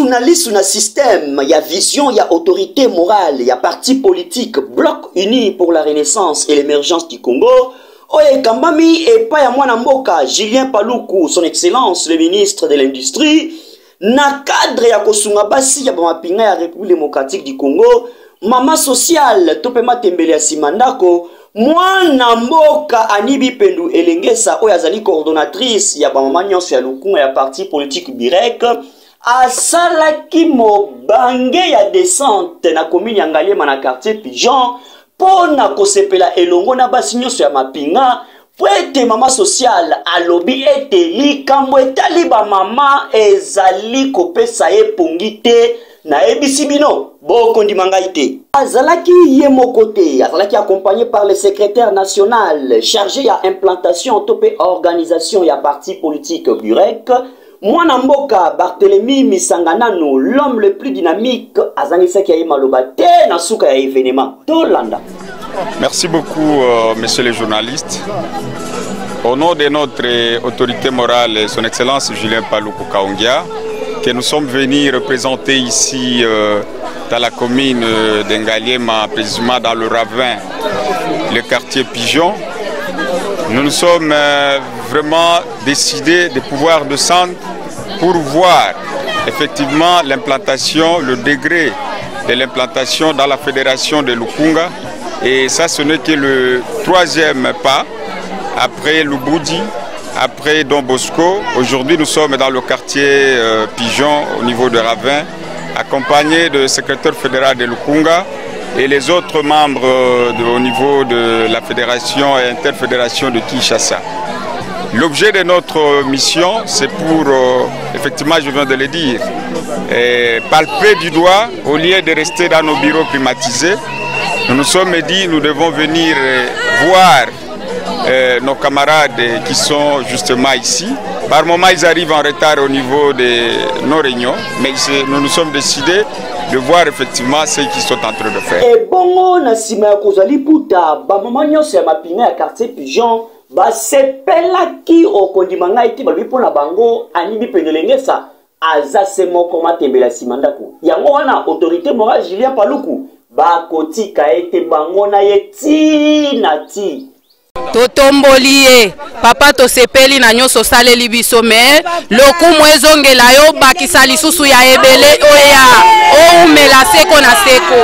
lisu na système, il y a vision, il y a autorité morale, il y a parti politique, bloc uni pour la renaissance et l'émergence du Congo. Oye Kambami et pas ya mwana mboka Julien Paluku, son excellence le ministre de l'industrie, na cadre ya kosunga basi ya bamapinga ya République démocratique du Congo, mama social topema tembele ya simandako, mwana mboka Anibi Pendu Elengesa oyo azali coordonnatrice ya bamama nyonso ya lukunga ya parti politique Birek, asalaki mobange ya descente na commune ya Ngaliema na quartier Pigeon pona kosepela elongo na basi nyonso ya mapinga po ete mama social alobi ete likambo etali ba mama ezali kopesa ye pongi te na ebisi bino boko ndimanga ite. Azalaki ye moko te, azalaki accompagné par le secrétaire national chargé ya implantation topé organisation ya parti politique Burek, Mwana mboka Barthélemy Misanganano, l'homme le plus dynamique, azangisaki ya maloba te na suka ya événement Tolanda. Merci beaucoup, messieurs les journalistes. Au nom de notre autorité morale, son excellence Julien Paluku Kaongia, que nous sommes venus représenter ici dans la commune d'Engaliema, précisément dans le ravin, le quartier Pigeon, nous nous sommes vraiment décidés de pouvoir descendre pour voir effectivement l'implantation, le degré de l'implantation dans la fédération de Lukunga. Et ça, ce n'est que le troisième pas, après Luboudi, après Don Bosco. Aujourd'hui, nous sommes dans le quartier Pigeon, au niveau de Ravin, accompagnés du secrétaire fédéral de Lukunga et les autres membres au niveau de la fédération et interfédération de Kinshasa. L'objet de notre mission, c'est pour, effectivement, je viens de le dire, palper du doigt, au lieu de rester dans nos bureaux climatisés. Nous nous sommes dit, nous devons venir voir nos camarades qui sont justement ici. Par moments, ils arrivent en retard au niveau de nos réunions, mais nous nous sommes décidés de voir effectivement ce qu'ils sont en train de faire. Et bon, na sima ya kozali puta, ba mama nyonso ya mapinga ya quartier Pigeon, ba sepelaki okondimanga iti ba bipo na bango Anibi Pendu Elengesa aza se moko matembela simandako. Yango wana autorité morale Julien Paluku ba kotika ete bango na yeti na ti. Totomboli papa to sepeli na nyoso saleli biso me lokumu ezongela yo bakisa lisusu ya ebele oya o umela seko na seko